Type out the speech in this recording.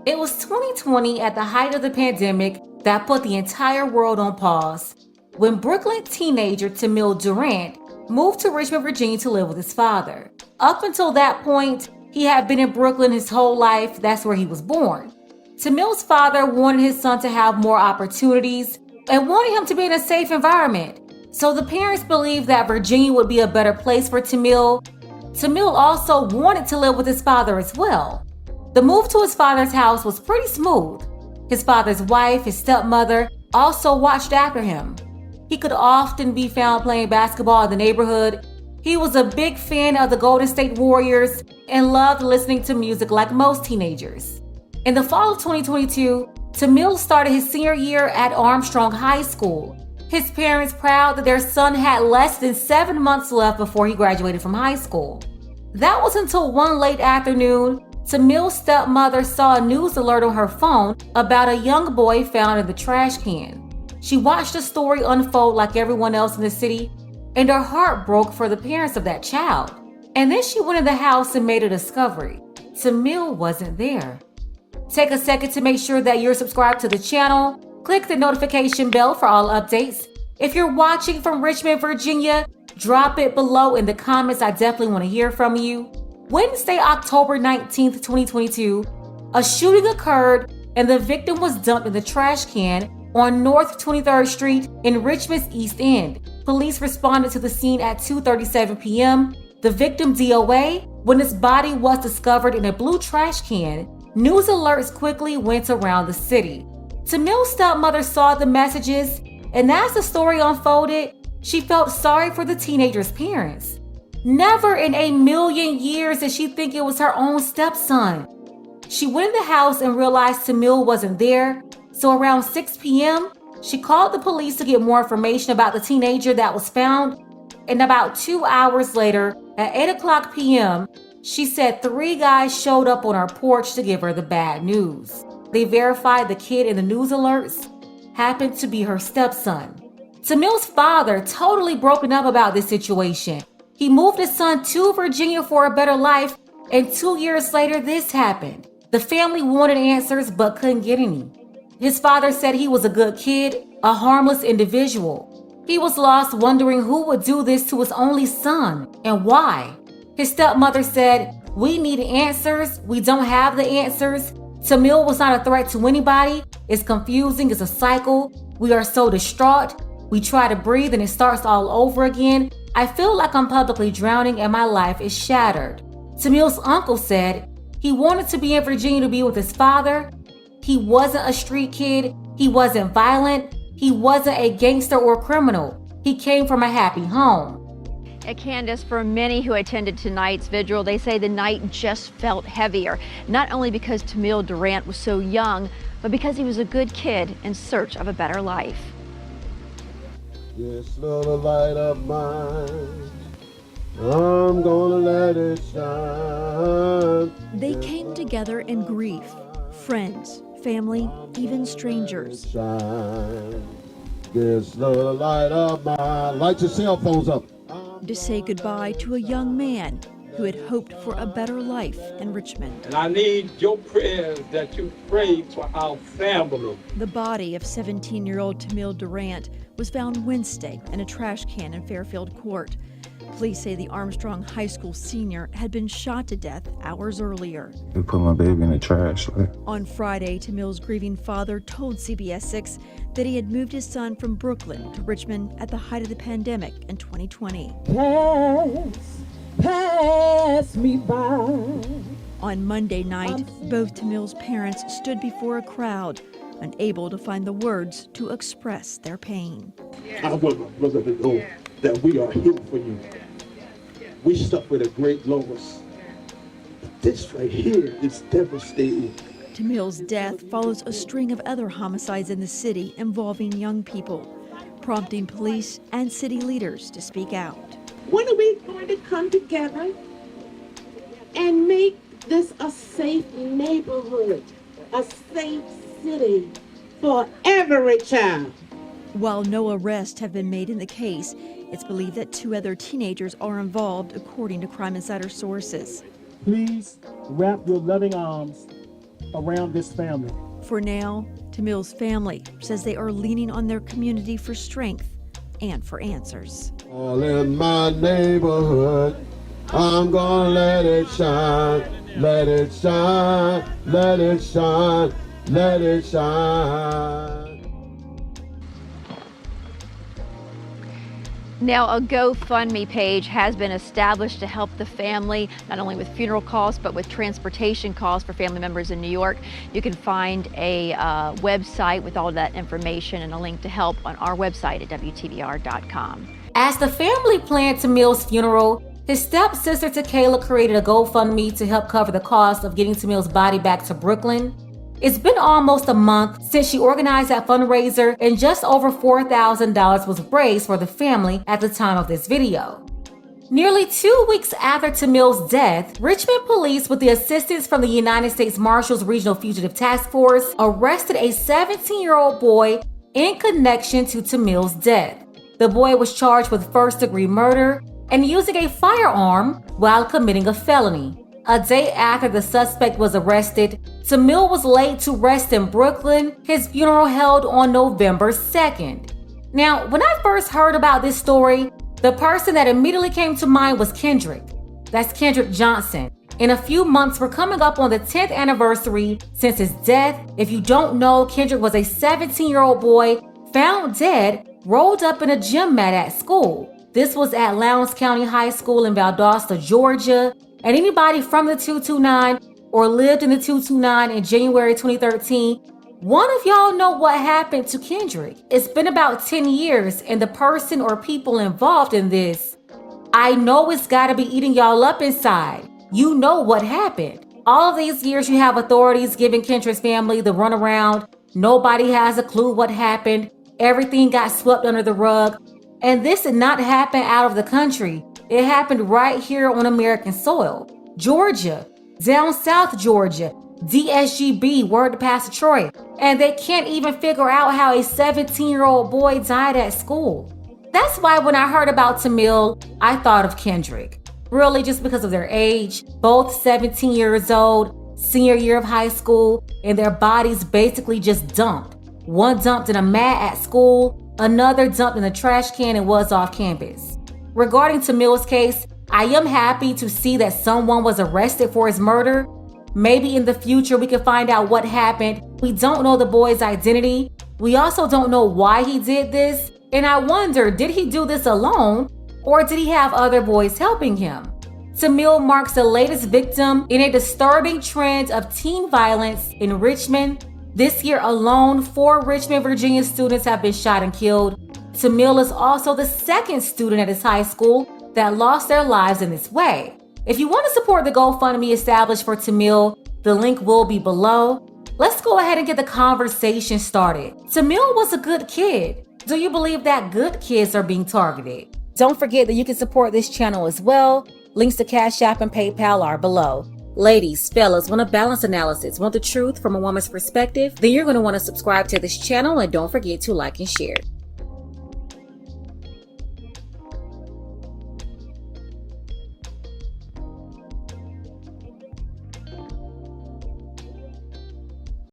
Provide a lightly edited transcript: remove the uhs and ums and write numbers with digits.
It was 2020 at the height of the pandemic that put the entire world on pause when Brooklyn teenager Tamil Durant moved to Richmond, Virginia to live with his father. Up until that point, he had been in Brooklyn his whole life. That's where he was born. Tamil's father wanted his son to have more opportunities and wanted him to be in a safe environment. So the parents believed that Virginia would be a better place for Tamil. Tamil also wanted to live with his father as well. The move to his father's house was pretty smooth. His father's wife, his stepmother, also watched after him. He could often be found playing basketball in the neighborhood. He was a big fan of the Golden State Warriors and loved listening to music like most teenagers. In the fall of 2022, Tamil started his senior year at Armstrong High School. His parents proud that their son had less than 7 months left before he graduated from high school. That was until one late afternoon, Tamil's stepmother saw a news alert on her phone about a young boy found in the trash can. She watched the story unfold like everyone else in the city, and her heart broke for the parents of that child. And then she went in the house and made a discovery. Tamil wasn't there. Take a second to make sure that you're subscribed to the channel. Click the notification bell for all updates. If you're watching from Richmond, Virginia, drop it below in the comments. I definitely want to hear from you. Wednesday, October 19th, 2022, a shooting occurred and the victim was dumped in the trash can on North 23rd Street in Richmond's East End. Police responded to the scene at 2:37 p.m. The victim DOA when his body was discovered in a blue trash can. News alerts quickly went around the city. Tamil's stepmother saw the messages, and as the story unfolded, she felt sorry for the teenager's parents. Never in a million years did she think it was her own stepson. She went in the house and realized Tamil wasn't there, so around 6 p.m., she called the police to get more information about the teenager that was found, and about 2 hours later, at 8 o'clock p.m., she said 3 guys showed up on her porch to give her the bad news. They verified the kid in the news alerts happened to be her stepson. Tamil's father totally broken up about this situation. He moved his son to Virginia for a better life, and 2 years later, this happened. The family wanted answers but couldn't get any. His father said he was a good kid, a harmless individual. He was lost wondering who would do this to his only son and why. His stepmother said, "We need answers. We don't have the answers. Tamil was not a threat to anybody. It's confusing. It's a cycle. We are so distraught. We try to breathe and it starts all over again. I feel like I'm publicly drowning and my life is shattered." Tamil's uncle said he wanted to be in Virginia to be with his father. He wasn't a street kid. He wasn't violent. He wasn't a gangster or criminal. He came from a happy home. Candace, for many who attended tonight's vigil, they say the night just felt heavier, not only because Tamil Durant was so young, but because he was a good kid in search of a better life. This little light of mine, I'm gonna let it shine. They came together in grief, friends, family, even strangers. Shine. This little light of mine. Light your cell phones up. To say goodbye to a young man who had hoped for a better life in Richmond. And I need your prayers that you pray for our family. The body of 17-year-old Tamil Durant was found Wednesday in a trash can in Fairfield Court. Police say the Armstrong High School senior had been shot to death hours earlier. They put my baby in the trash. On Friday, Tamil's grieving father told CBS 6 that he had moved his son from Brooklyn to Richmond at the height of the pandemic in 2020. Pass me by. On Monday night, both Tamil's parents stood before a crowd, unable to find the words to express their pain. I want my brother to know that we are here for you. We suffered a great loss. This right here is devastating. Tamil's death follows a string of other homicides in the city involving young people, prompting police and city leaders to speak out. When are we going to come together and make this a safe neighborhood, a safe city for every child? While no arrests have been made in the case, it's believed that 2 other teenagers are involved, according to Crime Insider sources. Please wrap your loving arms around this family. For now, Tamil's family says they are leaning on their community for strength and for answers. All in my neighborhood, I'm gonna let it shine, let it shine, let it shine, let it shine. Now, a GoFundMe page has been established to help the family, not only with funeral costs, but with transportation costs for family members in New York. You can find a website with all of that information and a link to help on our website at WTVR.com. As the family planned Tamil's funeral, his stepsister Takayla created a GoFundMe to help cover the cost of getting Tamil's body back to Brooklyn. It's been almost a month since she organized that fundraiser, and just over $4,000 was raised for the family at the time of this video. Nearly 2 weeks after Tamil's death, Richmond police, with the assistance from the United States Marshals Regional Fugitive Task Force, arrested a 17-year-old boy in connection to Tamil's death. The boy was charged with first-degree murder and using a firearm while committing a felony. A day after the suspect was arrested, Tamil was laid to rest in Brooklyn, his funeral held on November 2nd. Now, when I first heard about this story, the person that immediately came to mind was Kendrick. That's Kendrick Johnson. In a few months, we're coming up on the 10th anniversary since his death. If you don't know, Kendrick was a 17-year-old boy found dead, rolled up in a gym mat at school. This was at Lowndes County High School in Valdosta, Georgia. And anybody from the 229 or lived in the 229 in January 2013, one of y'all know what happened to Kendrick. It's been about 10 years, and the person or people involved in this, I know it's gotta be eating y'all up inside. You know what happened. All of these years you have authorities giving Kendrick's family the runaround. Nobody has a clue what happened. Everything got swept under the rug. And this did not happen out of the country. It happened right here on American soil. Georgia, down South Georgia, DSGB, word to Pastor Troy. And they can't even figure out how a 17-year-old boy died at school. That's why when I heard about Tamil, I thought of Kendrick. Really, just because of their age, both 17 years old, senior year of high school, and their bodies basically just dumped. One dumped in a mat at school, another dumped in a trash can and was off campus. Regarding Tamil's case, I am happy to see that someone was arrested for his murder. Maybe in the future we can find out what happened. We don't know the boy's identity. We also don't know why he did this. And I wonder, did he do this alone or did he have other boys helping him? Tamil marks the latest victim in a disturbing trend of teen violence in Richmond. This year alone, 4 Richmond, Virginia students have been shot and killed. Tamil is also the second student at his high school that lost their lives in this way. If you want to support the GoFundMe established for Tamil, the link will be below. Let's go ahead and get the conversation started. Tamil was a good kid. Do you believe that good kids are being targeted? Don't forget that you can support this channel as well. Links to Cash App and PayPal are below. Ladies, fellas, want a balanced analysis, want the truth from a woman's perspective? Then you're going to want to subscribe to this channel and don't forget to like and share.